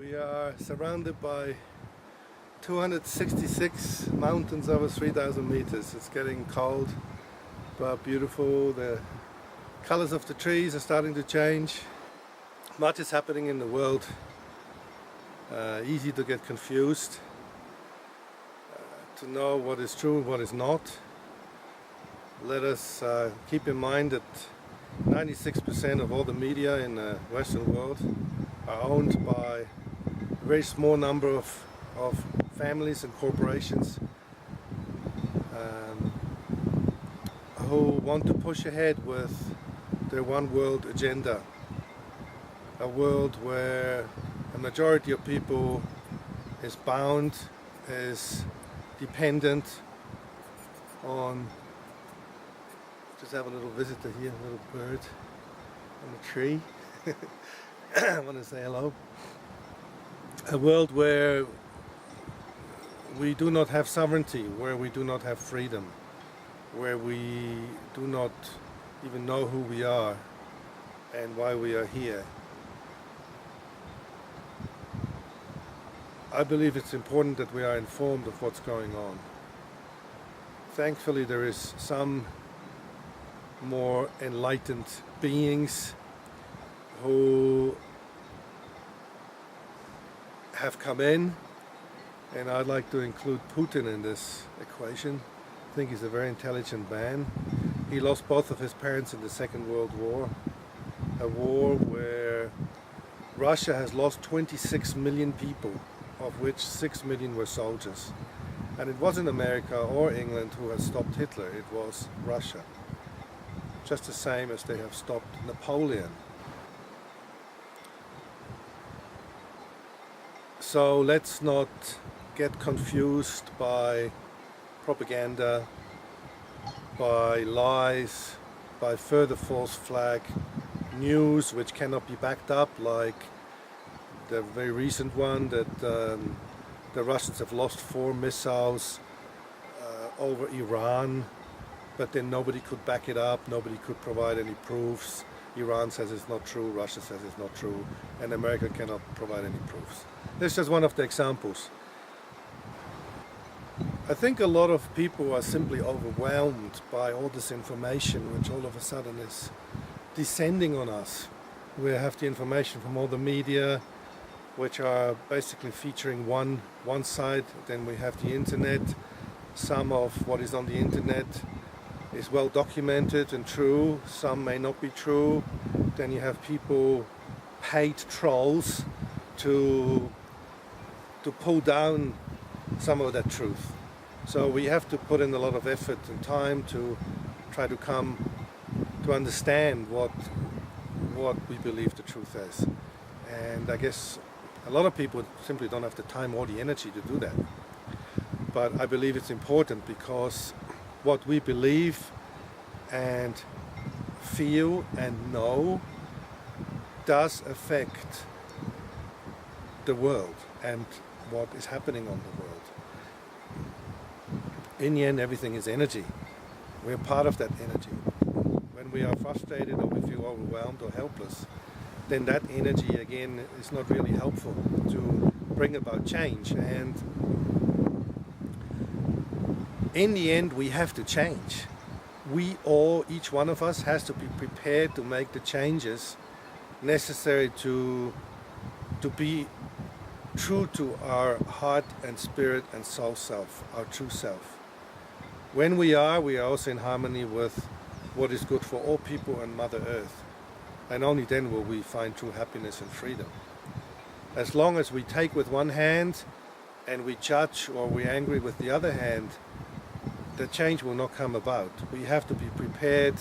We are surrounded by 266 mountains over 3,000 meters. It's getting cold but beautiful. The colors of the trees are starting to change. Much is happening in the world. Easy to get confused, to know what is true and what is not. Let us keep in mind that 96% of all the media in the Western world are owned by a very small number of families and corporations who want to push ahead with their one world agenda. A world where a majority of people is bound, is dependent on. Just have a little visitor here, a little bird on a tree. I want to say hello. A world where we do not have sovereignty, where we do not have freedom, where we do not even know who we are and why we are here. I believe it's important that we are informed of what's going on. Thankfully, there is some more enlightened beings who have come in, and I'd like to include Putin in this equation. I think he's a very intelligent man. He lost both of his parents in the Second World War, a war where Russia has lost 26 million people, of which 6 million were soldiers. And it wasn't America or England who has stopped Hitler, it was Russia. Just the same as they have stopped Napoleon. So let's not get confused by propaganda, by lies, by further false flag news which cannot be backed up, like the very recent one that the Russians have lost 4 missiles over Iran, but then nobody could back it up, nobody could provide any proofs. Iran says it's not true, Russia says it's not true, and America cannot provide any proofs. This is just one of the examples. I think a lot of people are simply overwhelmed by all this information which all of a sudden is descending on us. We have the information from all the media, which are basically featuring one side. Then we have the internet. Some of what is on the internet is well documented and true, some may not be true. Then you have people, paid trolls, to pull down some of that truth. So we have to put in a lot of effort and time to try to come to understand what we believe the truth is. And I guess a lot of people simply don't have the time or the energy to do that. But I believe it's important because what we believe and feel and know does affect the world and what is happening on the world. In the end, everything is energy. We're part of that energy. When we are frustrated or we feel overwhelmed or helpless, then that energy again is not really helpful to bring about change. And in the end, we have to change. We all, each one of us, has to be prepared to make the changes necessary to be true to our heart and spirit and soul self, our true self. When we are also in harmony with what is good for all people and Mother Earth. And only then will we find true happiness and freedom. As long as we take with one hand and we judge or we're angry with the other hand, the change will not come about. We have to be prepared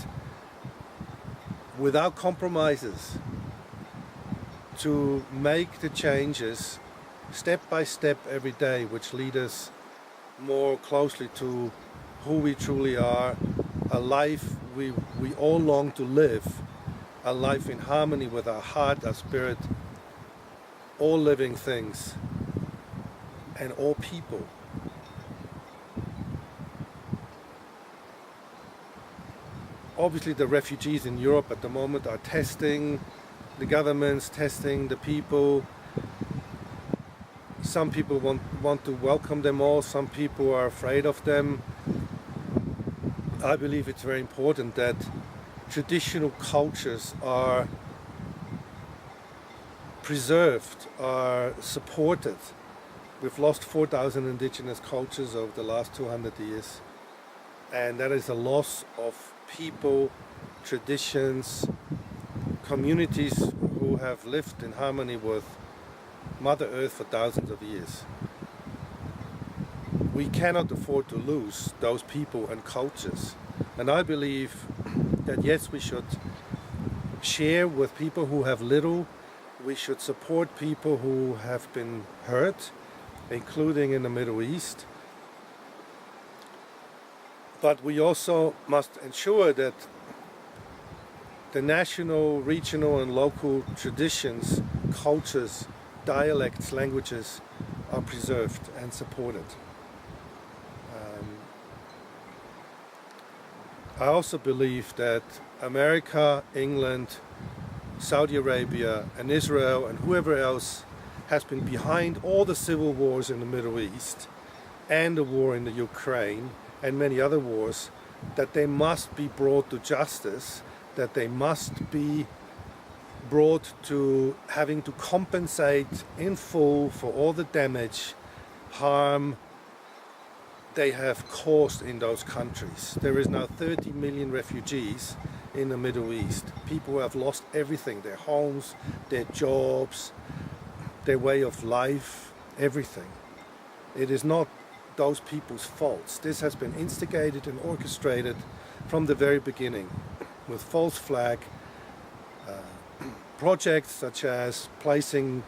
without compromises to make the changes step by step every day, which lead us more closely to who we truly are, a life we all long to live, a life in harmony with our heart, our spirit, all living things and all people. Obviously the refugees in Europe at the moment are testing the governments, testing the people, Some people want to welcome them all, some people are afraid of them. I believe it's very important that traditional cultures are preserved, are supported. We've lost 4,000 indigenous cultures over the last 200 years, and that is a loss of people, traditions, communities who have lived in harmony with Mother Earth for thousands of years. We cannot afford to lose those people and cultures. And I believe that yes, we should share with people who have little. We should support people who have been hurt, including in the Middle East. But we also must ensure that the national, regional and local traditions, cultures, dialects, languages are preserved and supported. I also believe that America, England, Saudi Arabia and Israel and whoever else has been behind all the civil wars in the Middle East and the war in the Ukraine and many other wars, that they must be brought to justice, that they must be brought to having to compensate in full for all the damage, harm they have caused in those countries. There is now 30 million refugees in the Middle East. People who have lost everything, their homes, their jobs, their way of life, everything. It is not those people's faults. This has been instigated and orchestrated from the very beginning with false flag projects such as placing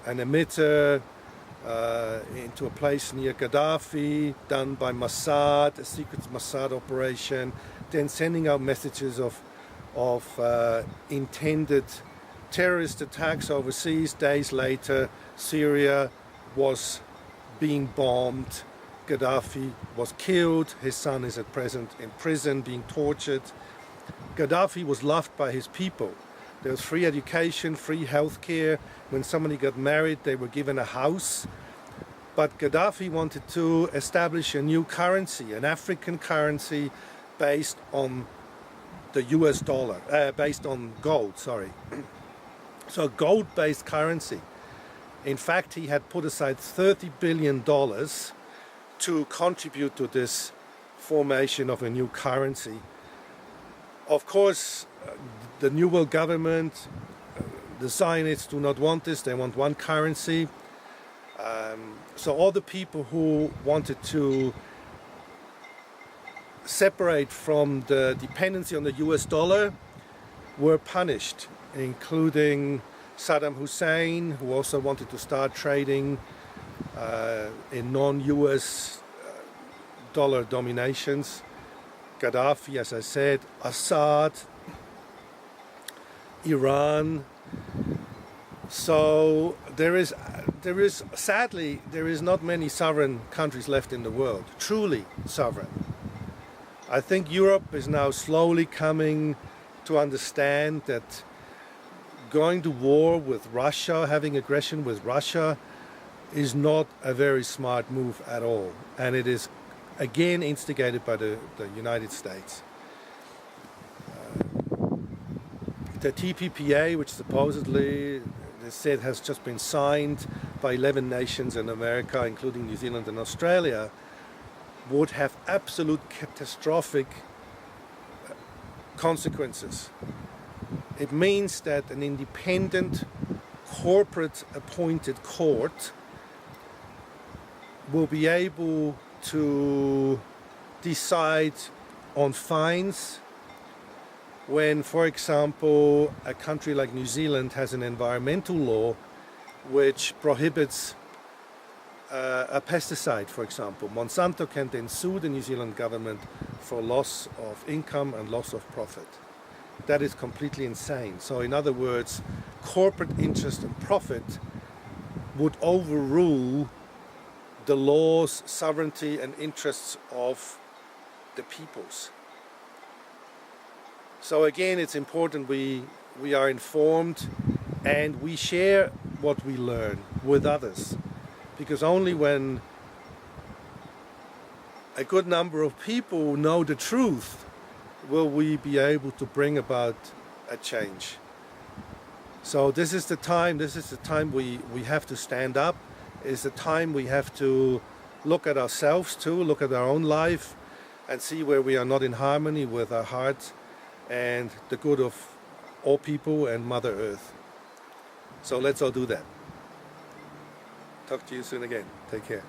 an emitter into a place near Gaddafi, done by Mossad, a secret Mossad operation, then sending out messages of intended terrorist attacks overseas. Days later, Syria was being bombed, Gaddafi was killed, his son is at present in prison being tortured. Gaddafi was loved by his people. There was free education, free healthcare. When somebody got married, they were given a house. But Gaddafi wanted to establish a new currency, an African currency based on the US dollar, based on gold, sorry. So a gold-based currency. In fact, he had put aside $30 billion to contribute to this formation of a new currency. Of course, the New World Government, the Zionists do not want this, they want one currency. So all the people who wanted to separate from the dependency on the US dollar were punished, including Saddam Hussein, who also wanted to start trading in non-US dollar dominations. Gaddafi, as I said, Assad, Iran. So there is sadly not many sovereign countries left in the world, truly sovereign. I think Europe is now slowly coming to understand that going to war with Russia, having aggression with Russia, is not a very smart move at all. And it is again instigated by the United States. The TPPA, which supposedly they said has just been signed by 11 nations in America, including New Zealand and Australia, would have absolute catastrophic consequences. It means that an independent, corporate appointed court will be able to decide on fines when, for example, a country like New Zealand has an environmental law which prohibits a pesticide, for example. Monsanto can then sue the New Zealand government for loss of income and loss of profit. That is completely insane. So in other words, corporate interest and profit would overrule the laws, sovereignty and interests of the peoples. So again, it's important we are informed and we share what we learn with others. because only when a good number of people know the truth will we be able to bring about a change. So this is the time we have to stand up. It's the time we have to look at ourselves too, look at our own life and see where we are not in harmony with our heart and the good of all people and Mother Earth. So let's all do that. Talk to you soon again. Take care.